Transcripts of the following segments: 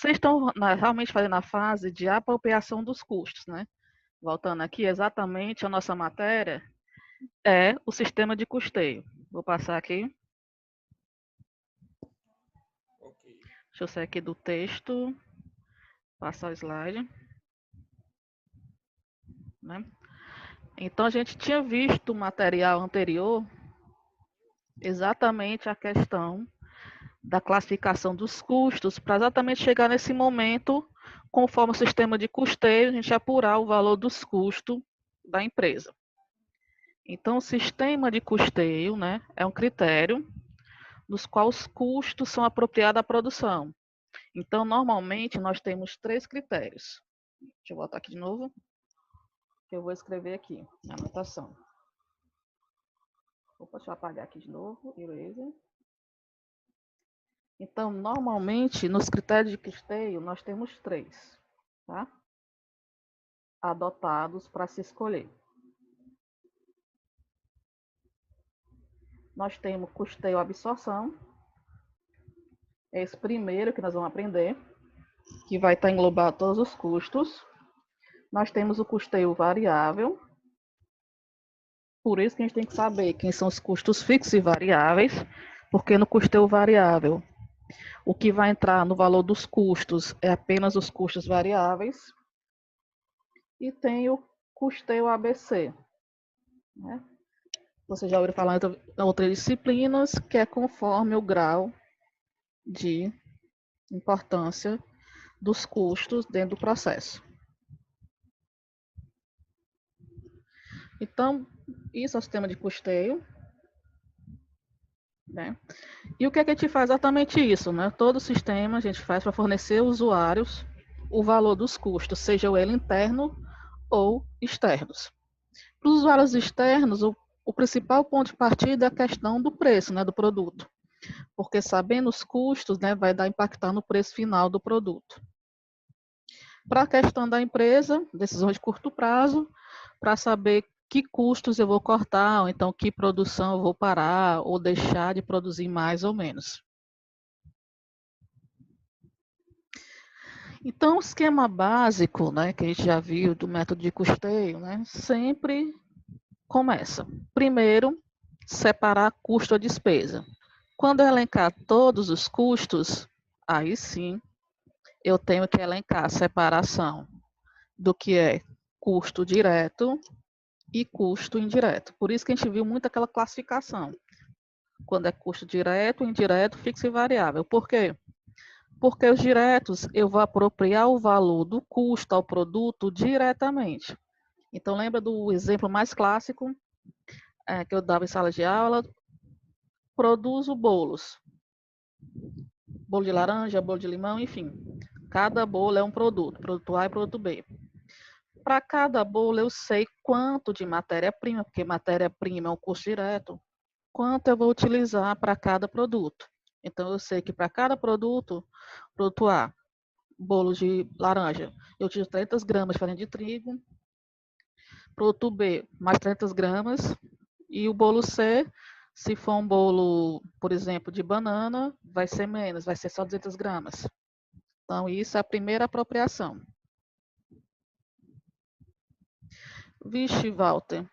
Vocês estão realmente fazendo a fase de apropriação dos custos, né? Voltando aqui, exatamente a nossa matéria é o sistema de custeio. Vou passar aqui. Deixa eu sair aqui do texto. Passar o slide. Né? Então, a gente tinha visto o material anterior exatamente a questão da classificação dos custos para exatamente chegar nesse momento, conforme o sistema de custeio, a gente apurar o valor dos custos da empresa. Então, o sistema de custeio, né, é um critério nos quais os custos são apropriados à produção. Então, normalmente, nós temos 3 critérios. Deixa eu voltar aqui de novo, que eu vou escrever aqui, na anotação. Opa, deixa eu apagar aqui de novo, eraser. Então, normalmente, nos critérios de custeio, nós temos 3, tá? Adotados para se escolher. Nós temos custeio absorção, é esse primeiro que nós vamos aprender, que vai estar englobado todos os custos. Nós temos o custeio variável, por isso que a gente tem que saber quem são os custos fixos e variáveis, porque no custeio variável, o que vai entrar no valor dos custos é apenas os custos variáveis. E tem o custeio ABC, né? Você já ouviu falar em outras disciplinas, que é conforme o grau de importância dos custos dentro do processo. Então, isso é o sistema de custeio, né? E o que é que a gente faz exatamente isso, né? Todo sistema a gente faz para fornecer aos usuários o valor dos custos, seja ele interno ou externos. Para os usuários externos, o principal ponto de partida é a questão do preço, né, do produto. Porque sabendo os custos, né, vai dar impactar no preço final do produto. Para a questão da empresa, decisões de curto prazo, para saber que custos eu vou cortar, ou então que produção eu vou parar, ou deixar de produzir mais ou menos. Então, o esquema básico, né, que a gente já viu do método de custeio, né, sempre começa. Primeiro, separar custo ou despesa. Quando eu elencar todos os custos, aí sim, eu tenho que elencar a separação do que é custo direto e custo indireto. Por isso que a gente viu muito aquela classificação. Quando é custo direto, indireto, fixo e variável. Por quê? Porque os diretos, eu vou apropriar o valor do custo ao produto diretamente. Então, lembra do exemplo mais clássico que eu dava em sala de aula? Produzo bolos. Bolo de laranja, bolo de limão, enfim. Cada bolo é um produto A e produto B. Para cada bolo, eu sei quanto de matéria-prima, porque matéria-prima é um custo direto, quanto eu vou utilizar para cada produto. Então, eu sei que para cada produto A, bolo de laranja, eu utilizo 300 gramas de farinha de trigo, produto B, mais 300 gramas, e o bolo C, se for um bolo, por exemplo, de banana, vai ser menos, vai ser só 200 gramas. Então, isso é a primeira apropriação. Vixe, Walter.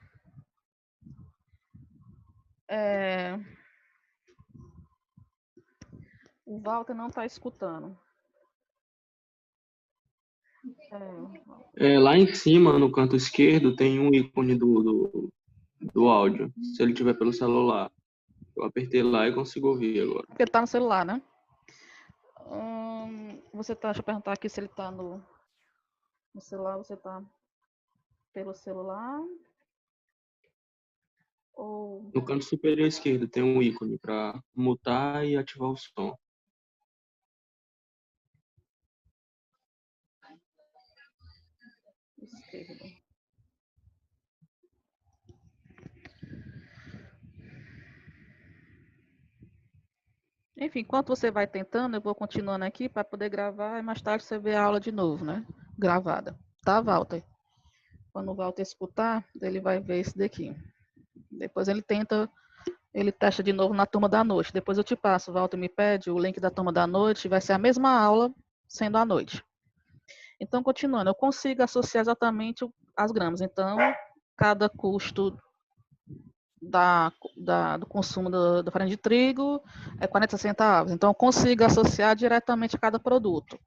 O Walter não está escutando. Lá em cima, no canto esquerdo, tem um ícone do áudio, se ele tiver pelo celular. Eu apertei lá e consigo ouvir agora. Porque ele está no celular, né? Deixa eu perguntar aqui se ele está no celular, você está pelo celular? Ou... No canto superior esquerdo tem um ícone para mutar e ativar o som. Esquerdo. Enfim, enquanto você vai tentando, eu vou continuando aqui para poder gravar e mais tarde você vê a aula de novo, né? Gravada. Tá, Walter? Quando o Walter escutar, ele vai ver esse daqui. Depois ele testa de novo na turma da noite. Depois eu te passo, o Walter me pede o link da turma da noite, vai ser a mesma aula, sendo à noite. Então, continuando, eu consigo associar exatamente as gramas. Então, cada custo do consumo da farinha de trigo é 40 centavos. Então, eu consigo associar diretamente a cada produto.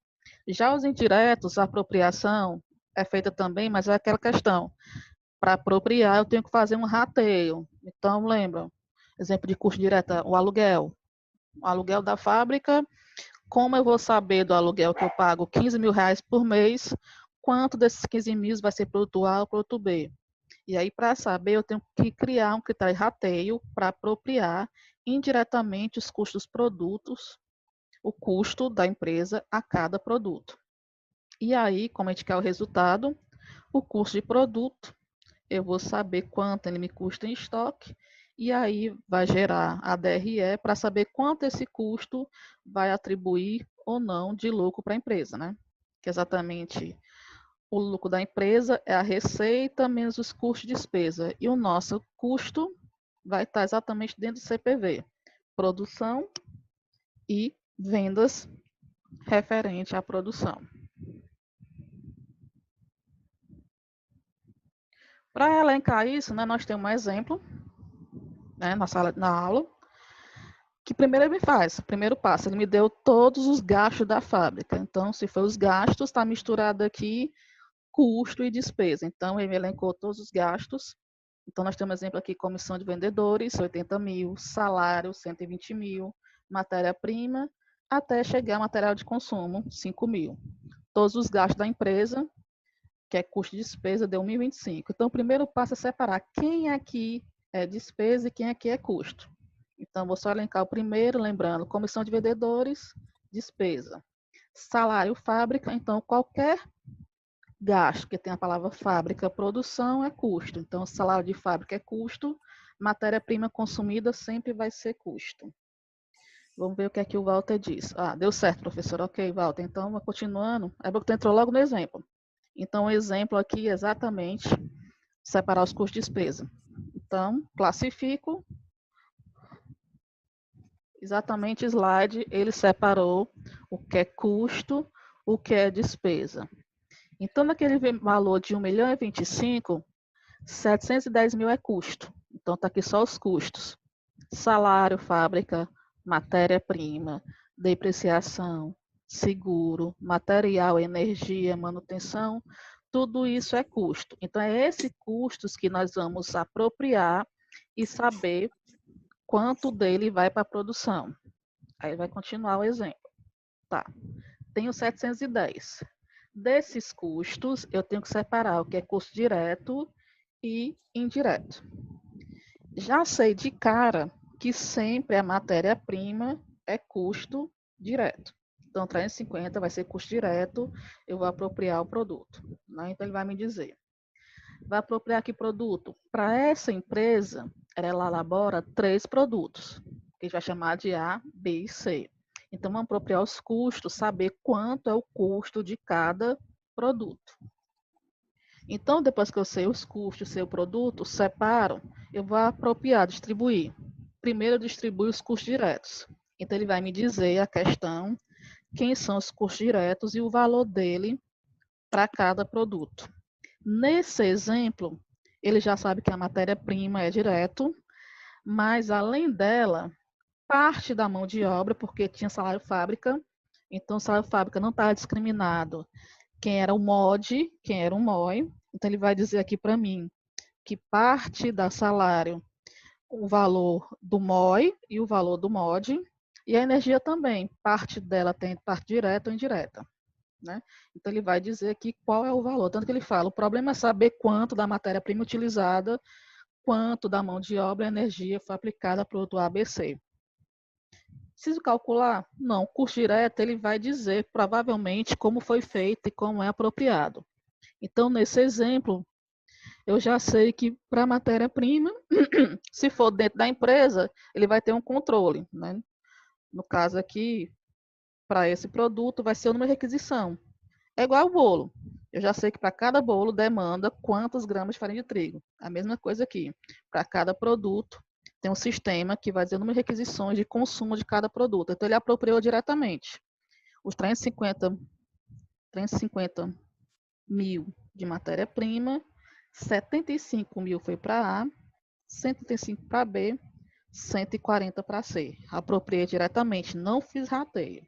Já os indiretos, a apropriação é feita também, mas é aquela questão. Para apropriar, eu tenho que fazer um rateio. Então, lembra, exemplo de custo direto, o aluguel. O aluguel da fábrica, como eu vou saber do aluguel que eu pago 15 mil reais por mês, quanto desses 15 mil vai ser produto A ou produto B? E aí, para saber, eu tenho que criar um critério de rateio para apropriar indiretamente os custos dos produtos, o custo da empresa a cada produto. E aí, como a gente quer o resultado, o custo de produto, eu vou saber quanto ele me custa em estoque, e aí vai gerar a DRE para saber quanto esse custo vai atribuir ou não de lucro para a empresa, né? Que é exatamente o lucro da empresa é a receita menos os custos de despesa. E o nosso custo vai estar exatamente dentro do CPV. Produção e vendas referente à produção. Para elencar isso, né, nós temos um exemplo, né, na aula, que primeiro ele me faz, primeiro passo, ele me deu todos os gastos da fábrica. Então, se for os gastos, está misturado aqui custo e despesa. Então, ele me elencou todos os gastos. Então, nós temos um exemplo aqui, comissão de vendedores, 80 mil, salário, 120 mil, matéria-prima, até chegar a material de consumo, 5 mil. Todos os gastos da empresa, que é custo de despesa, deu 1.025. Então, o primeiro passo é separar quem aqui é despesa e quem aqui é custo. Então, vou só elencar o primeiro, lembrando, comissão de vendedores, despesa. Salário fábrica, então, qualquer gasto que tem a palavra fábrica, produção é custo. Então, salário de fábrica é custo, matéria-prima consumida sempre vai ser custo. Vamos ver o que é que o Walter diz. Ah, deu certo, professor. Ok, Walter. Então, continuando. É bom que tu entrou logo no exemplo. Então, o exemplo aqui é exatamente separar os custos de despesa. Então, classifico. Exatamente, slide, ele separou o que é custo, o que é despesa. Então, naquele valor de 1.025.000, 710 mil é custo. Então, está aqui só os custos. Salário, fábrica, matéria-prima, depreciação, seguro, material, energia, manutenção, tudo isso é custo. Então, é esses custos que nós vamos apropriar e saber quanto dele vai para a produção. Aí vai continuar o exemplo. Tá, tenho 710. Desses custos, eu tenho que separar o que é custo direto e indireto. Já sei de cara que sempre a matéria-prima é custo direto. Então, 350 vai ser custo direto, eu vou apropriar o produto. Né? Então, ele vai me dizer, vai apropriar que produto? Para essa empresa, ela elabora 3 produtos, que a gente vai chamar de A, B e C. Então, vamos apropriar os custos, saber quanto é o custo de cada produto. Então, depois que eu sei os custos, sei o produto, separo, eu vou apropriar, distribuir. Primeiro, eu distribuo os custos diretos. Então, ele vai me dizer a questão, quem são os custos diretos e o valor dele para cada produto. Nesse exemplo, ele já sabe que a matéria-prima é direto, mas além dela, parte da mão de obra, porque tinha salário fábrica, então o salário fábrica não estava discriminado quem era o MOD, quem era o MOI. Então ele vai dizer aqui para mim que parte da salário, o valor do MOI e o valor do MOD, e a energia também, parte dela tem parte direta ou indireta. Né? Então, ele vai dizer aqui qual é o valor. Tanto que ele fala, o problema é saber quanto da matéria-prima utilizada, quanto da mão de obra e energia foi aplicada para o produto ABC. Preciso calcular? Não, o custo direto ele vai dizer provavelmente como foi feito e como é apropriado. Então, nesse exemplo, eu já sei que para a matéria-prima, se for dentro da empresa, ele vai ter um controle. Né? No caso aqui, para esse produto, vai ser o número de requisição. É igual ao bolo. Eu já sei que para cada bolo demanda quantos gramas de farinha de trigo. A mesma coisa aqui. Para cada produto, tem um sistema que vai dizer o número de requisições de consumo de cada produto. Então, ele apropriou diretamente. Os 350 350 mil de matéria-prima, 75 mil foi para A, 135 para B, 140 para C. Apropriei diretamente, não fiz rateio.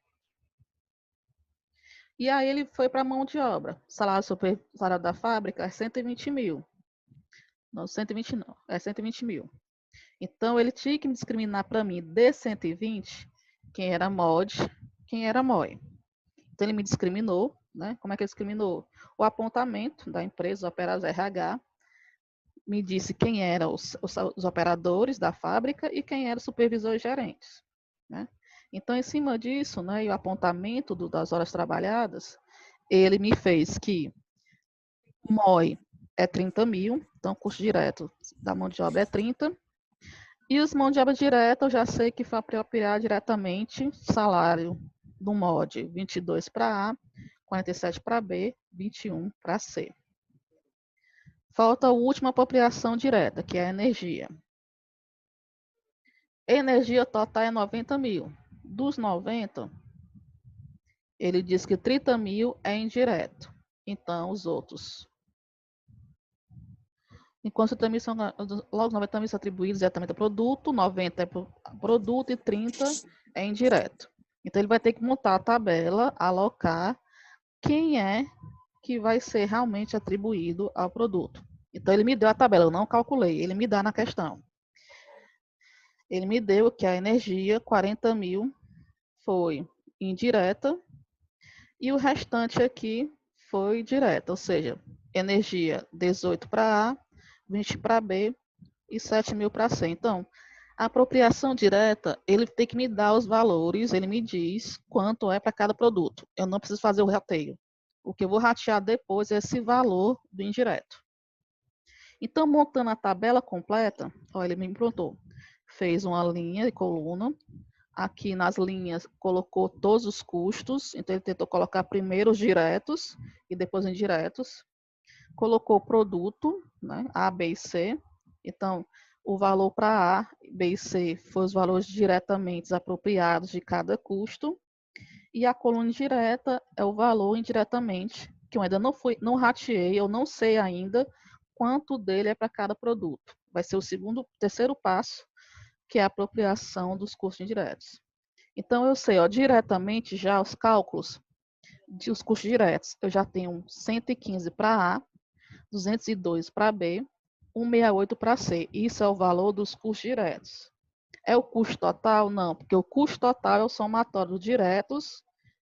E aí ele foi para a mão de obra. Salário da fábrica é 120 mil. Não, 120 não, é 120 mil. Então ele tinha que me discriminar para mim de 120 quem era mod, quem era MOI. Então ele me discriminou, né? Como é que ele discriminou? O apontamento da empresa, Operas RH, me disse quem eram os operadores da fábrica e quem eram os supervisores gerentes, né? Então, em cima disso, né, e o apontamento das horas trabalhadas, ele me fez que MOI é 30 mil, então custo direto da mão de obra é 30, e os mão de obra direta eu já sei que foi apropriar diretamente salário do MOD 22 para A, 47 para B, 21 para C. Falta a última apropriação direta, que é a energia. Energia total é 90 mil. Dos 90, ele diz que 30 mil é indireto. Então, os outros. Enquanto 30 mil são, logo 90 mil são atribuídos diretamente ao produto, 90 é produto e 30 é indireto. Então, ele vai ter que montar a tabela, alocar quem é que vai ser realmente atribuído ao produto. Então, ele me deu a tabela, eu não calculei, ele me dá na questão. Ele me deu que a energia, 40 mil, foi indireta, e o restante aqui foi direta, ou seja, energia 18 para A, 20 para B e 7 mil para C. Então, a apropriação direta, ele tem que me dar os valores, ele me diz quanto é para cada produto. Eu não preciso fazer o rateio. O que eu vou ratear depois é esse valor do indireto. Então, montando a tabela completa, ó, ele me implantou. Fez uma linha e coluna. Aqui nas linhas colocou todos os custos. Então, ele tentou colocar primeiro os diretos e depois os indiretos. Colocou produto, né, A, B e C. Então, o valor para A, B e C foram os valores diretamente apropriados de cada custo. E a coluna direta é o valor indiretamente, que eu ainda não rateei, eu não sei ainda quanto dele é para cada produto. Vai ser o terceiro passo, que é a apropriação dos custos indiretos. Então, eu sei, ó, diretamente já os cálculos dos custos diretos. Eu já tenho 115 para A, 202 para B, 168 para C. Isso é o valor dos custos diretos. É o custo total? Não, porque o custo total é o somatório dos diretos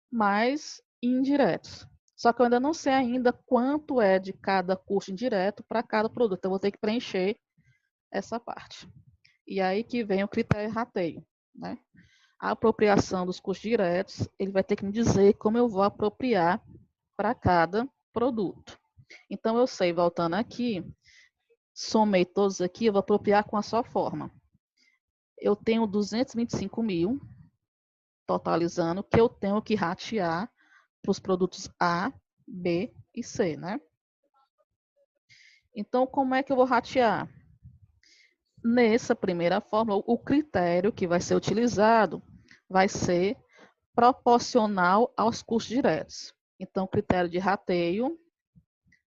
mais indiretos. Só que eu ainda não sei ainda quanto é de cada custo indireto para cada produto. Então, eu vou ter que preencher essa parte. E aí que vem o critério rateio, né? A apropriação dos custos diretos, ele vai ter que me dizer como eu vou apropriar para cada produto. Então, eu sei, voltando aqui, somei todos aqui, eu vou apropriar com a sua forma. Eu tenho 225 mil, totalizando, que eu tenho que ratear para os produtos A, B e C, né? Então, como é que eu vou ratear? Nessa primeira fórmula, o critério que vai ser utilizado vai ser proporcional aos custos diretos. Então, o critério de rateio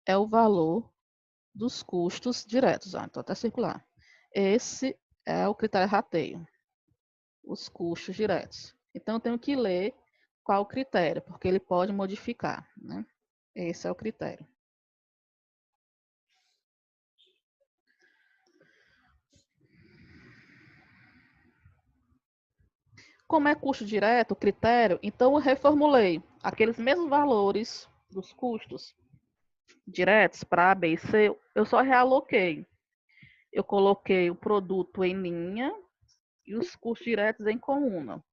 é o valor dos custos diretos. Então, até circular. Esse é o critério de rateio, os custos diretos. Então, eu tenho que ler qual o critério, porque ele pode modificar, né? Esse é o critério. Como é custo direto, o critério, então eu reformulei aqueles mesmos valores dos custos diretos para A, B e C, eu só realoquei. Eu coloquei o produto em linha e os custos diretos em coluna.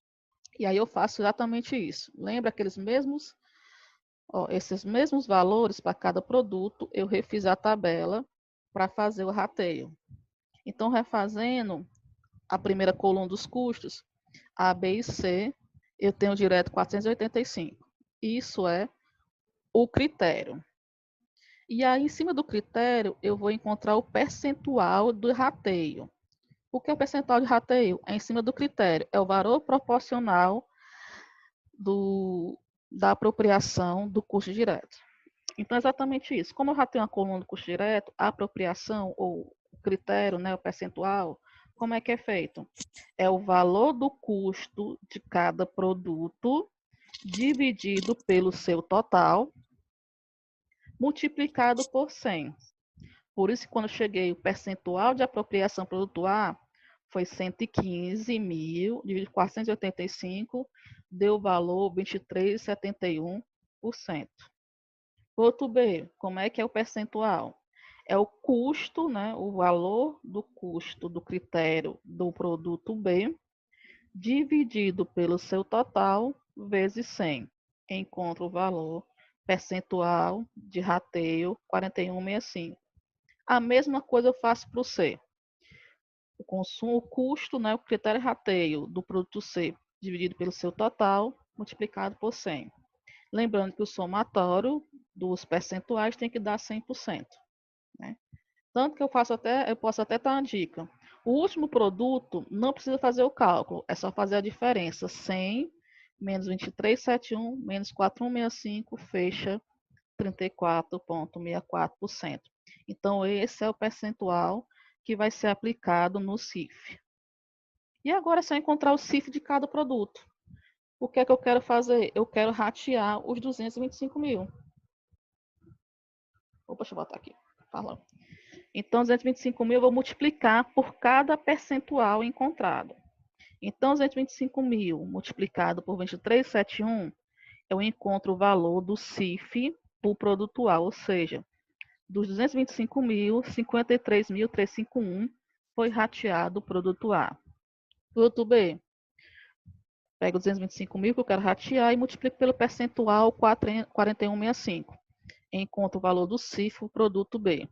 E aí eu faço exatamente isso. Lembra aqueles mesmos, ó, esses mesmos valores para cada produto, eu refiz a tabela para fazer o rateio. Então, refazendo a primeira coluna dos custos, A, B e C, eu tenho direto 485. Isso é o critério. E aí, em cima do critério, eu vou encontrar o percentual do rateio. O que é o percentual de rateio? É em cima do critério. É o valor proporcional da apropriação do custo direto. Então, é exatamente isso. Como eu já tenho uma coluna do custo direto, a apropriação, ou o critério, né, o percentual, como é que é feito? É o valor do custo de cada produto dividido pelo seu total, multiplicado por 100. Por isso, quando eu cheguei, o percentual de apropriação produto A foi 115 mil, dividido por 485, deu o valor 23,71%. Produto B, como é que é o percentual? É o custo, né, o valor do custo do critério do produto B, dividido pelo seu total, vezes 100. Encontra o valor percentual de rateio 41,65. A mesma coisa eu faço para o C. O consumo, o custo, né, o critério rateio do produto C, dividido pelo seu total, multiplicado por 100. Lembrando que o somatório dos percentuais tem que dar 100%. Né? Tanto que eu posso até dar uma dica. O último produto não precisa fazer o cálculo, é só fazer a diferença. 100 menos 23,71 menos 4165 fecha 34,64%. Então, esse é o percentual que vai ser aplicado no CIF. E agora é só encontrar o CIF de cada produto. O que é que eu quero fazer? Eu quero ratear os 225 mil. Opa, deixa eu botar aqui. Falando. Então, 225 mil eu vou multiplicar por cada percentual encontrado. Então, 225 mil multiplicado por 23,71, eu encontro o valor do CIF por produto A, ou seja, dos 225 mil, 53.351 foi rateado o produto A. Produto B, pego 225 mil que eu quero ratear e multiplico pelo percentual 41,65. Encontro o valor do CIF, o produto B.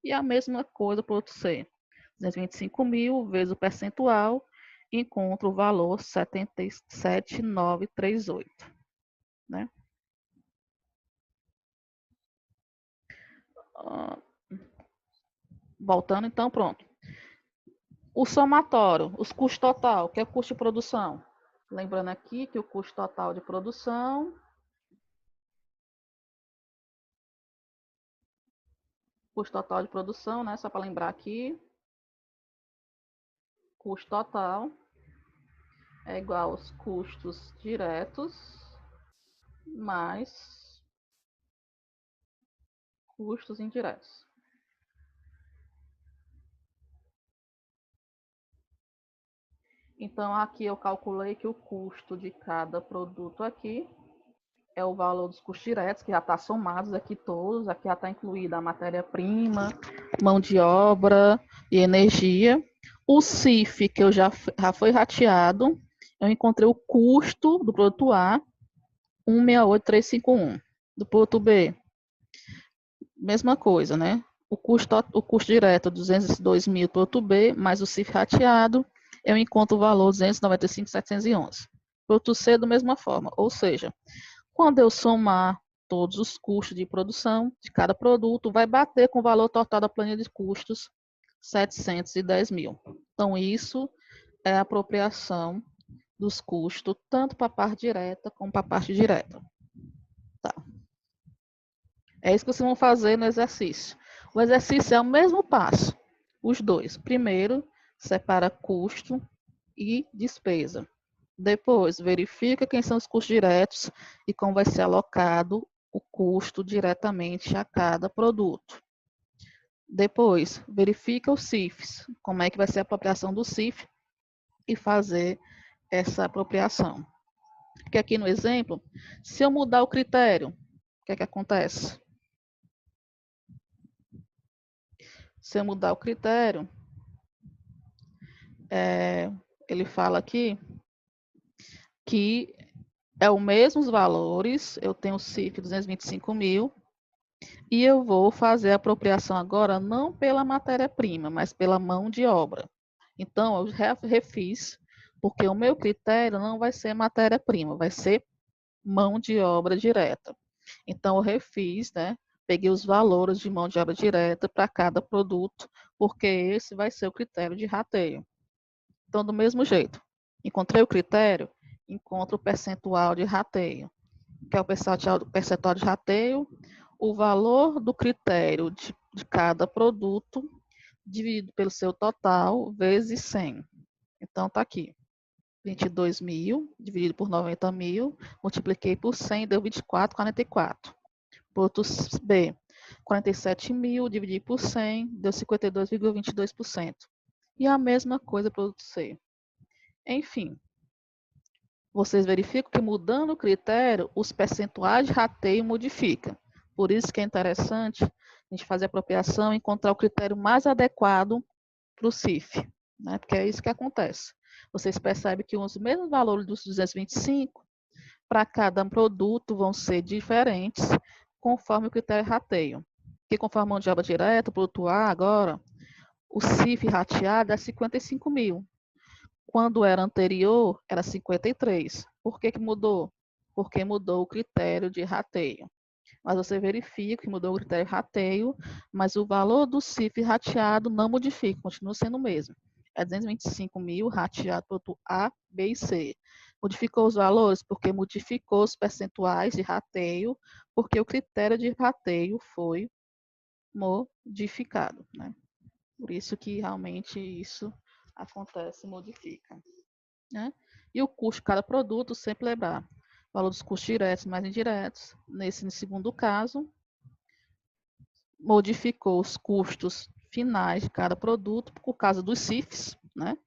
E a mesma coisa para o produto C. 225 mil vezes o percentual, encontro o valor 77,938. Né? Voltando, então, pronto. O somatório, os custos total, que é o custo de produção. Lembrando aqui que o custo total de produção, né? Só para lembrar aqui, custo total é igual aos custos diretos mais custos indiretos. Então, aqui eu calculei que o custo de cada produto aqui é o valor dos custos diretos, que já está somados aqui todos. Aqui já está incluída a matéria-prima, mão de obra e energia. O CIF, que eu já foi rateado, eu encontrei o custo do produto A, 168.351. Do produto B, mesma coisa, né? O custo direto, 202 mil do produto B, mais o CIF rateado, eu encontro o valor 295.711. Produto C, da mesma forma, ou seja, quando eu somar todos os custos de produção de cada produto, vai bater com o valor total da planilha de custos, 710 mil. Então, isso é a apropriação dos custos, tanto para a parte direta como para a parte direta. Tá. É isso que vocês vão fazer no exercício. O exercício é o mesmo passo, os dois. Primeiro, separa custo e despesa. Depois, verifica quem são os custos diretos e como vai ser alocado o custo diretamente a cada produto. Depois, verifica os CIFs, como é que vai ser a apropriação do CIF e fazer essa apropriação. Porque aqui no exemplo, se eu mudar o critério, o que é que acontece? Se eu mudar o critério, ele fala aqui que é os mesmos valores, eu tenho o CIF 225 mil, e eu vou fazer a apropriação agora não pela matéria-prima, mas pela mão de obra. Então, eu refiz, porque o meu critério não vai ser matéria-prima, vai ser mão de obra direta. Então, eu refiz, né? Peguei os valores de mão de obra direta para cada produto, porque esse vai ser o critério de rateio. Então, do mesmo jeito, encontrei o critério, encontro o percentual de rateio. que é o percentual de rateio, o valor do critério de cada produto dividido pelo seu total vezes 100. Então, está aqui. 22.000 dividido por 90.000, multipliquei por 100, deu 24,44. Produto B, 47.000 dividido por 100, deu 52,22%. E a mesma coisa para o produto C. Enfim, vocês verificam que mudando o critério, os percentuais de rateio modificam. Por isso que é interessante a gente fazer a apropriação e encontrar o critério mais adequado para o CIF, né? Porque é isso que acontece. Vocês percebem que os mesmos valores dos 225 para cada produto vão ser diferentes conforme o critério de rateio. Que conforme a mão de obra direta, o produto A agora, o CIF rateado é 55.000. Quando era anterior, era 53. Por que mudou? Porque mudou o critério de rateio. Mas você verifica que mudou o critério de rateio, mas o valor do CIF rateado não modifica, continua sendo o mesmo. É 225.000 rateado produto A, B e C. Modificou os valores porque modificou os percentuais de rateio, porque o critério de rateio foi modificado, né? Por isso que realmente isso acontece, modifica, né? E o custo de cada produto, sempre lembrar, valor dos custos diretos mais indiretos. Nesse segundo caso, modificou os custos finais de cada produto por causa dos CIFs, né?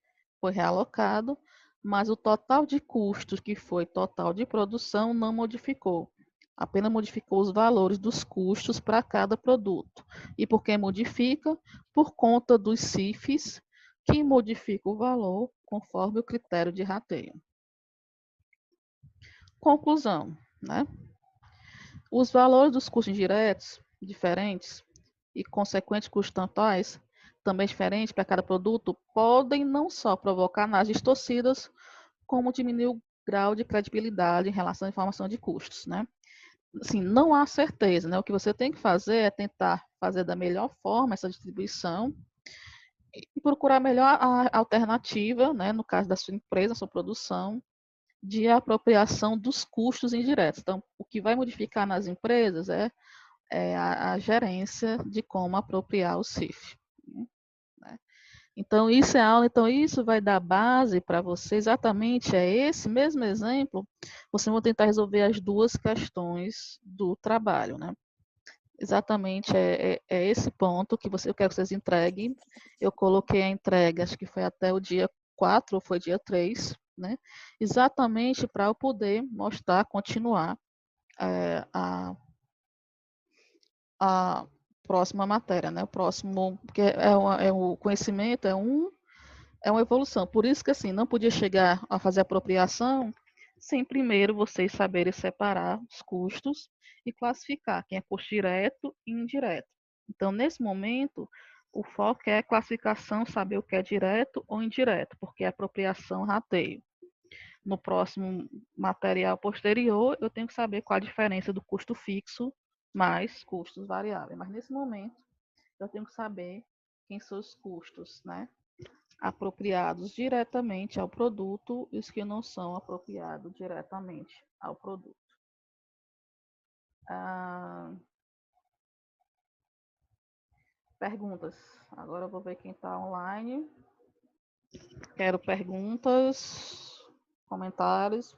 Foi realocado, mas o total de custos, que foi total de produção, não modificou. Apenas modificou os valores dos custos para cada produto. E por que modifica? Por conta dos CIFs, que modifica o valor conforme o critério de rateio. Conclusão, né? Os valores dos custos indiretos, diferentes, e consequentes custos totais, também diferentes para cada produto, podem não só provocar análises distorcidas, como diminuir o grau de credibilidade em relação à informação de custos, né? Assim, não há certeza, né? O que você tem que fazer é tentar fazer da melhor forma essa distribuição e procurar a melhor alternativa, né? No caso da sua empresa, sua produção, de apropriação dos custos indiretos. Então, o que vai modificar nas empresas é a gerência de como apropriar o CIF. Né? Então, isso é aula, então isso vai dar base para você, exatamente, é esse mesmo exemplo, vocês vão tentar resolver as duas questões do trabalho, né? Exatamente, é esse ponto que eu quero que vocês entreguem. Eu coloquei a entrega, acho que foi até o dia 4 ou foi dia 3, né? Exatamente para eu poder mostrar, continuar a próxima matéria, né? O próximo, porque o conhecimento é uma evolução. Por isso que assim, não podia chegar a fazer apropriação sem primeiro vocês saberem separar os custos e classificar quem é custo direto e indireto. Então, nesse momento, o foco é a classificação, saber o que é direto ou indireto, porque é apropriação, rateio. No próximo material posterior, eu tenho que saber qual a diferença do custo fixo mais custos variáveis. Mas nesse momento, eu tenho que saber quem são os custos, né? Apropriados diretamente ao produto e os que não são apropriados diretamente ao produto. Perguntas. Agora eu vou ver quem está online. Quero perguntas, comentários,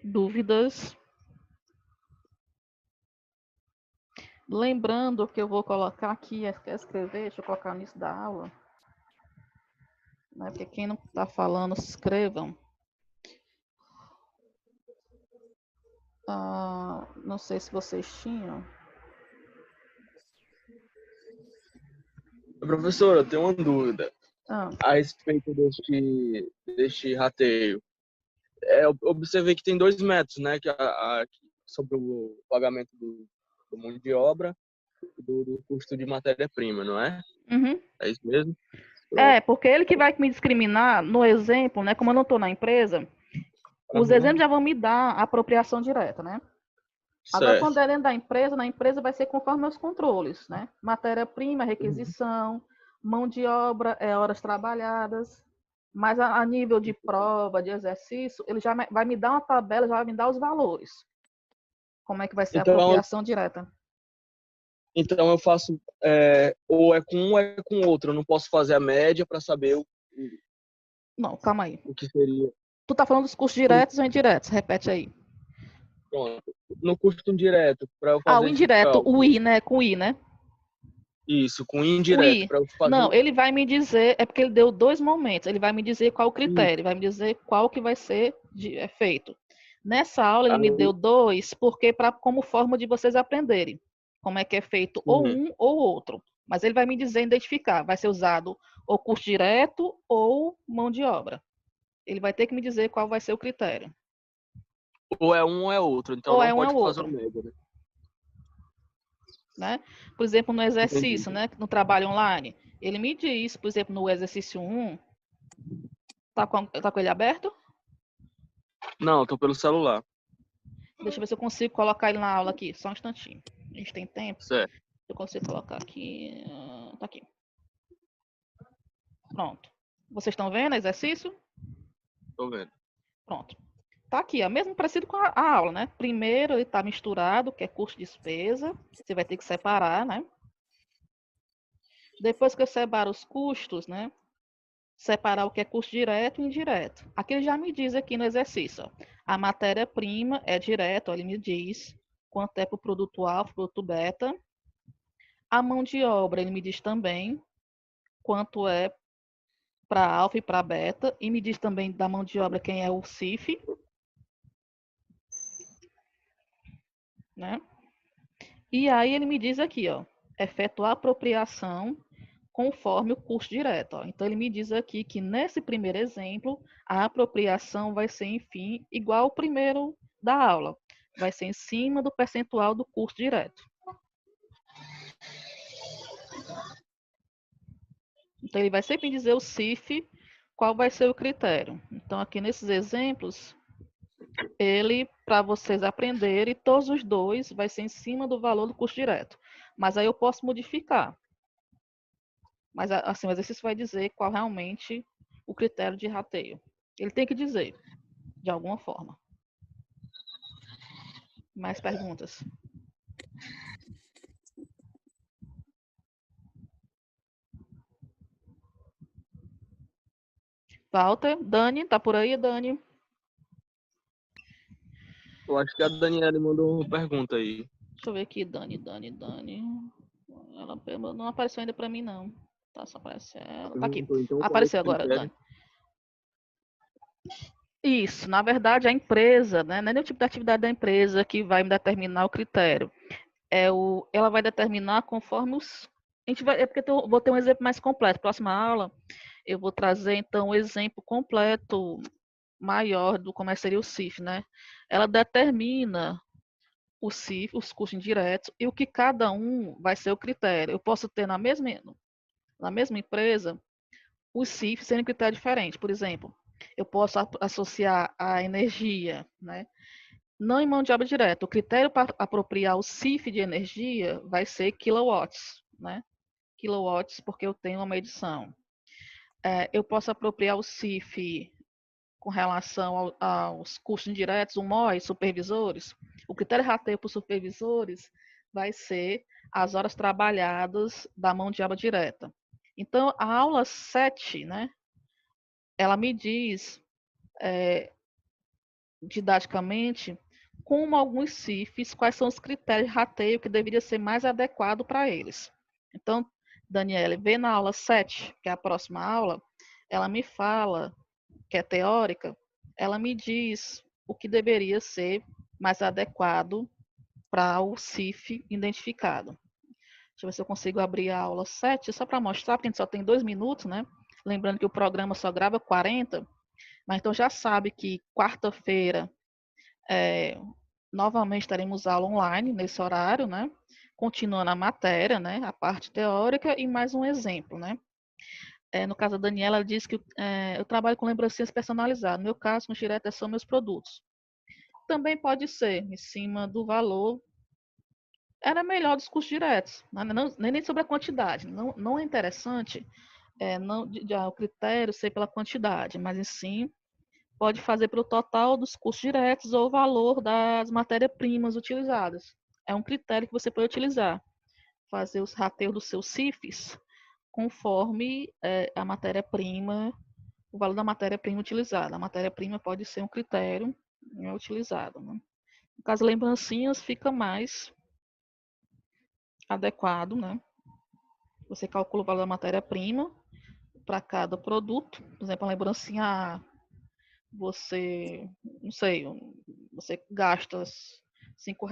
dúvidas. Lembrando que eu vou colocar aqui, quer escrever, deixa eu colocar no início da aula. Né? Porque quem não está falando, se inscrevam. Não sei se vocês tinham. Professora, eu tenho uma dúvida a respeito deste rateio. Eu observei que tem 2 métodos, né? Sobre o pagamento do mão de obra e do custo de matéria-prima, não é? Uhum. É isso mesmo? Porque ele que vai me discriminar no exemplo, né? Como eu não estou na empresa, os exemplos já vão me dar a apropriação direta, né? Certo. Agora, quando é dentro da empresa, na empresa vai ser conforme os controles, né? Matéria-prima, requisição, mão de obra, horas trabalhadas. Mas a nível de prova, de exercício, ele já vai me dar uma tabela, já vai me dar os valores. Como é que vai ser a apropriação direta? Então eu faço ou é com um ou é com outro. Eu não posso fazer a média para saber Não, calma aí. O que seria? Tu tá falando dos custos diretos ou indiretos? Repete aí. Pronto. No custo indireto, para eu fazer O indireto, cálculo. o I, né? Com I, né? Isso, com O indireto, I. para eu fazer. Não, ele vai me dizer, é porque ele deu 2 momentos, ele vai me dizer qual o critério, vai me dizer qual que vai ser feito. Nessa aula ele me deu 2, porque como forma de vocês aprenderem como é que é feito ou um ou outro. Mas ele vai me dizer, identificar, vai ser usado ou custo direto ou mão de obra. Ele vai ter que me dizer qual vai ser o critério. Ou é um ou é outro, então Ou não é um pode ou fazer outro. uma média, Né? Por exemplo, no exercício, Entendi. né? No trabalho online, ele me diz, por exemplo, no exercício 1, tá com ele aberto? Não, tô pelo celular. Deixa eu ver se eu consigo colocar ele na aula aqui, só um instantinho. A gente tem tempo. Certo. Eu consigo colocar aqui. Tá aqui. Pronto. Vocês estão vendo o exercício? Tô vendo. Pronto. Tá aqui, é mesmo parecido com a aula, né? Primeiro ele tá misturado, que é custo e despesa. Você vai ter que separar, né? Depois que eu separo os custos, né? Separar o que é custo direto e indireto. Aqui ele já me diz aqui no exercício, ó, a matéria-prima é direto, ó, ele me diz quanto é para o produto alfa, produto beta. A mão de obra, ele me diz também quanto é para alfa e para beta, e me diz também da mão de obra quem é o CIF, né? E aí ele me diz aqui, ó, efetuar apropriação conforme o custo direto. Ó. Então, ele me diz aqui que nesse primeiro exemplo, a apropriação vai ser, enfim, igual ao primeiro da aula. Vai ser em cima do percentual do custo direto. Então, ele vai sempre dizer o CIF, qual vai ser o critério. Então, aqui nesses exemplos, ele, para vocês aprenderem, todos os dois vai ser em cima do valor do custo direto. Mas aí eu posso modificar. Mas assim, o exercício vai dizer qual realmente o critério de rateio. Ele tem que dizer, de alguma forma. Mais perguntas? Walter, Dani, tá por aí, Dani? Eu acho que a Daniela mandou uma pergunta aí. Deixa eu ver aqui, Dani. Ela não apareceu ainda para mim, não. Tá, só aparece ela. Tá aqui. Então, Apareceu agora, Dani. Isso, na verdade, a empresa, né? Não é o tipo de atividade da empresa que vai me determinar o critério. Ela vai determinar conforme os. É porque eu vou ter um exemplo mais completo. Próxima aula, eu vou trazer, então, o exemplo completo maior do como seria o CIF, né? Ela determina o CIF, os custos indiretos, e o que cada um vai ser o critério. Eu posso ter na mesma empresa os CIF sendo critério diferente. Por exemplo, eu posso associar a energia, né? Não em mão de obra direta. O critério para apropriar o CIF de energia vai ser kilowatts, né? Kilowatts, porque eu tenho uma medição. Eu posso apropriar o CIF com relação aos custos indiretos, o MOI, supervisores. O critério rateio para os supervisores vai ser as horas trabalhadas da mão de obra direta. Então, a aula 7, né, ela me diz, didaticamente, como alguns CIFs, quais são os critérios de rateio que deveria ser mais adequado para eles. Então, Daniela, vê na aula 7, que é a próxima aula, ela me fala, que é teórica, ela me diz o que deveria ser mais adequado para o CIF identificado. Deixa eu ver se eu consigo abrir a aula 7, só para mostrar, porque a gente só tem 2 minutos, né? Lembrando que o programa só grava 40, mas então já sabe que quarta-feira novamente teremos aula online nesse horário, né? Continuando a matéria, né? A parte teórica e mais um exemplo, né? No caso da Daniela, ela diz que eu trabalho com lembrancinhas personalizadas. No meu caso, com diretas são meus produtos. Também pode ser em cima do valor. Era melhor dos custos diretos, nem sobre a quantidade. Não é interessante não o critério ser pela quantidade, mas em sim pode fazer pelo total dos custos diretos ou o valor das matérias-primas utilizadas. É um critério que você pode utilizar. Fazer os rateios dos seus CIFs conforme a matéria-prima, o valor da matéria-prima utilizada. A matéria-prima pode ser um critério utilizado. Né? No caso, lembrancinhas fica mais adequado, né? Você calcula o valor da matéria-prima para cada produto. Por exemplo, a lembrancinha, você, não sei, você gasta R$ 5,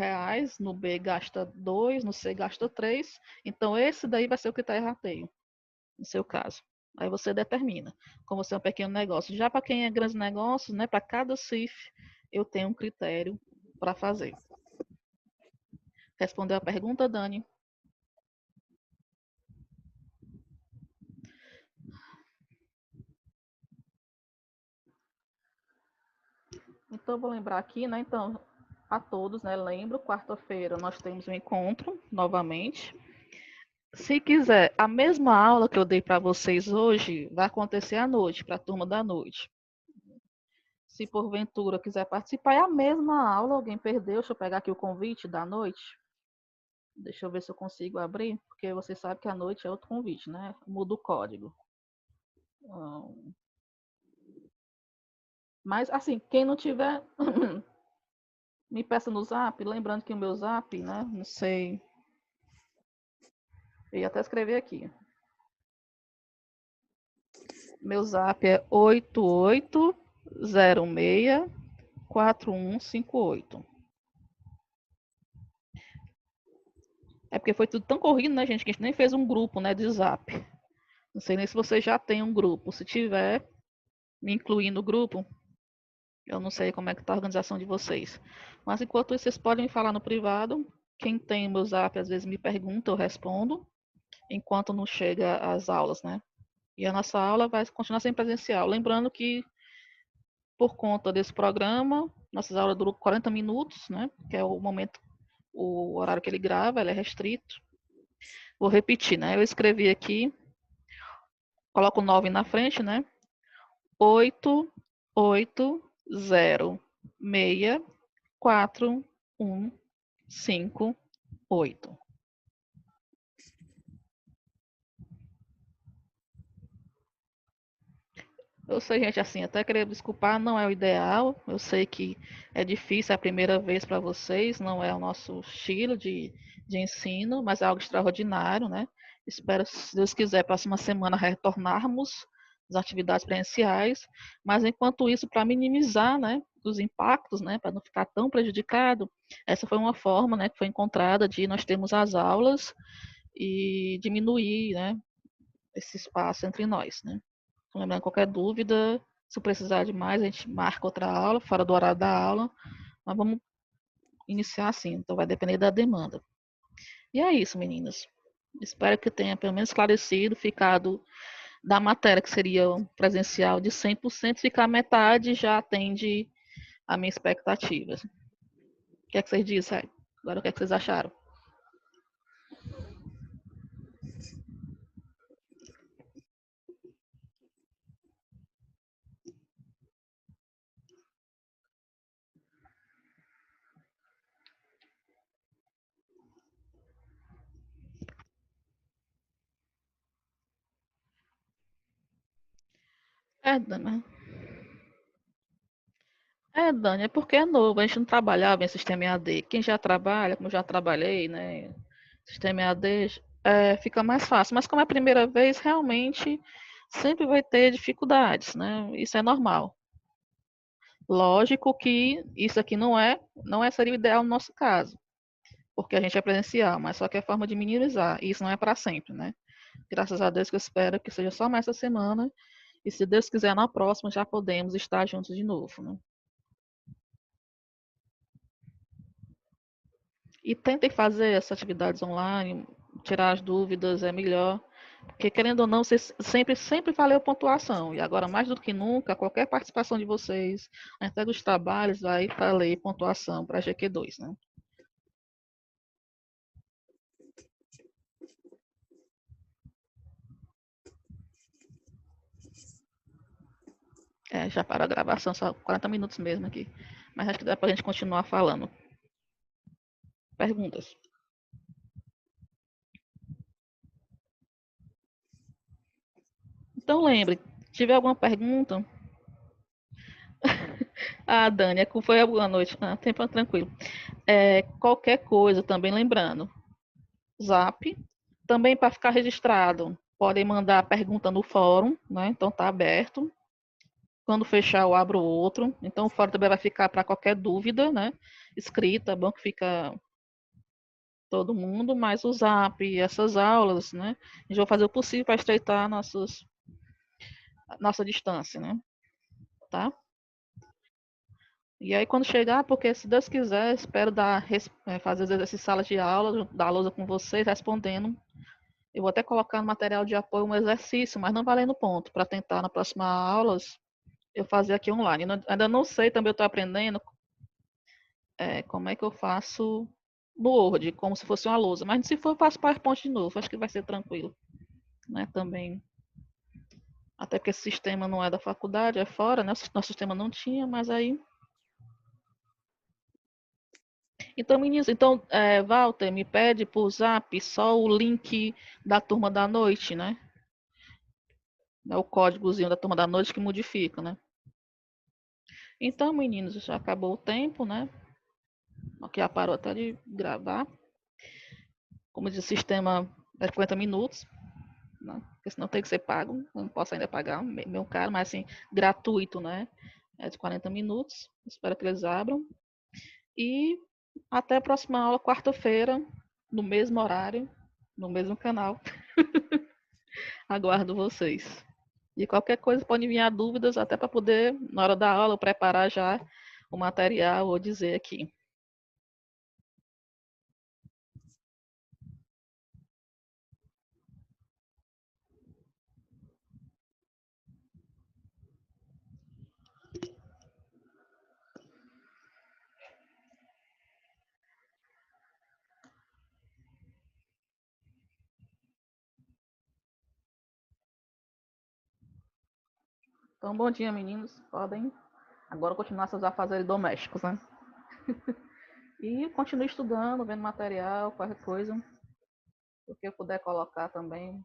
no B gasta 2, no C gasta 3. Então, esse daí vai ser o critério rateio, no seu caso. Aí você determina, como você é um pequeno negócio. Já para quem é grande negócio, né, para cada CIF, eu tenho um critério para fazer. Respondeu a pergunta, Dani? Então, vou lembrar aqui, né? Então, a todos, né? Lembro, quarta-feira nós temos um encontro novamente. Se quiser, a mesma aula que eu dei para vocês hoje vai acontecer à noite, para a turma da noite. Se porventura quiser participar, é a mesma aula. Alguém perdeu? Deixa eu pegar aqui o convite da noite. Deixa eu ver se eu consigo abrir, porque você sabe que à noite é outro convite, né? Muda o código. Mas, assim, quem não tiver, me peça no zap. Lembrando que o meu zap, né? Não sei. Eu ia até escrever aqui. Meu zap é 88064158. É porque foi tudo tão corrido, né, gente, que a gente nem fez um grupo, né, de zap. Não sei nem se você já tem um grupo. Se tiver, me incluir no grupo. Eu não sei como é que tá a organização de vocês. Mas enquanto isso, vocês podem me falar no privado. Quem tem meu zap, às vezes me pergunta, eu respondo. Enquanto não chega às aulas, né? E a nossa aula vai continuar sem presencial. Lembrando que, por conta desse programa, nossas aulas duram 40 minutos, né? Que é o momento, o horário que ele grava, ele é restrito. Vou repetir, né? Eu escrevi aqui, coloco o 9 na frente, né? 88064158. Eu sei, gente, assim, até querer desculpar, não é o ideal. Eu sei que é difícil, é a primeira vez para vocês, não é o nosso estilo de ensino, mas é algo extraordinário, né? Espero, se Deus quiser, próxima semana retornarmos às atividades presenciais, mas enquanto isso, para minimizar, né, os impactos, né, para não ficar tão prejudicado, essa foi uma forma, né, que foi encontrada de nós termos as aulas e diminuir, né, esse espaço entre nós, né? Lembrando, qualquer dúvida, se precisar de mais, a gente marca outra aula, fora do horário da aula. Mas vamos iniciar assim, então vai depender da demanda. E é isso, meninas. Espero que tenha pelo menos esclarecido, ficado da matéria, que seria presencial de 100%, ficar metade já atende a minha expectativa. O que é que vocês dizem? Agora, o que é que vocês acharam? Dani. Dani, é porque é novo, a gente não trabalhava em sistema EAD. Quem já trabalha, como eu já trabalhei, né, sistema EAD, fica mais fácil. Mas como é a primeira vez, realmente sempre vai ter dificuldades, né? Isso é normal. Lógico que isso aqui não seria o ideal no nosso caso, porque a gente é presencial, mas só que é forma de minimizar. E isso não é para sempre, né? Graças a Deus que eu espero que seja só mais essa semana. E se Deus quiser, na próxima já podemos estar juntos de novo, né? E tentem fazer essas atividades online, tirar as dúvidas é melhor. Porque, querendo ou não, vocês sempre valeu pontuação. E agora, mais do que nunca, qualquer participação de vocês, até dos trabalhos, vai valer pontuação para a GQ2, né? Já parou a gravação, só 40 minutos mesmo aqui. Mas acho que dá pra gente continuar falando. Perguntas? Então lembre, se tiver alguma pergunta. Dani, foi a boa noite. Tempo tranquilo. Qualquer coisa, também lembrando. Zap. Também para ficar registrado, podem mandar pergunta no fórum, né? Então tá aberto. Quando fechar, eu abro outro. Então o fórum também vai ficar para qualquer dúvida, né? Escrita, é bom que fica todo mundo, mas o Zap e essas aulas, né? A gente vai fazer o possível para estreitar nossa distância, né? Tá? E aí quando chegar, porque se Deus quiser, espero fazer essas salas de aula, dar lousa com vocês, respondendo. Eu vou até colocar no material de apoio um exercício, mas não valendo ponto, para tentar na próxima aulas eu fazer aqui online. Ainda não sei, também eu estou aprendendo como é que eu faço no Word, como se fosse uma lousa. Mas se for, eu faço PowerPoint de novo, acho que vai ser tranquilo. Né, também. Até porque esse sistema não é da faculdade, é fora, né? Nosso sistema não tinha, mas aí. Então, meninos, Walter, me pede por zap só o link da turma da noite, né? É o códigozinho da turma da noite que modifica, né? Então, meninos, já acabou o tempo, né? Aqui já parou até de gravar. Como diz o sistema, é 50 minutos, né? Porque senão tem que ser pago. Eu não posso ainda pagar, meu caro, mas assim, gratuito, né? É de 40 minutos. Espero que eles abram. E até a próxima aula, quarta-feira, no mesmo horário, no mesmo canal. Aguardo vocês. E qualquer coisa, pode enviar dúvidas, até para poder, na hora da aula, preparar já o material ou dizer aqui. Então, bom dia, meninos. Podem agora continuar seus afazeres domésticos, né? E continue estudando, vendo material, qualquer coisa. O que eu puder colocar também.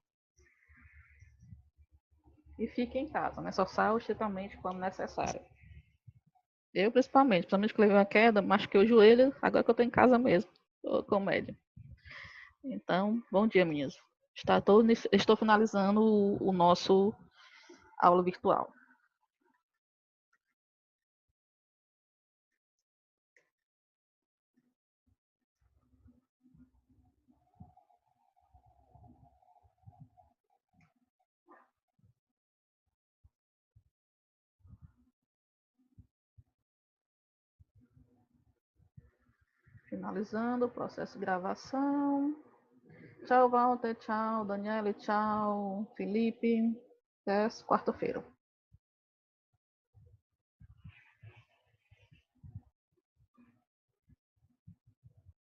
E fique em casa, né? Só saia estritamente quando necessário. Eu, principalmente que levei uma queda, machuquei o joelho, agora que eu tô em casa mesmo. Tô comédia. Então, bom dia, meninas. Estou finalizando o nosso aula virtual. Finalizando o processo de gravação. Tchau, Walter. Tchau, Daniele. Tchau, Felipe. Até quarta-feira.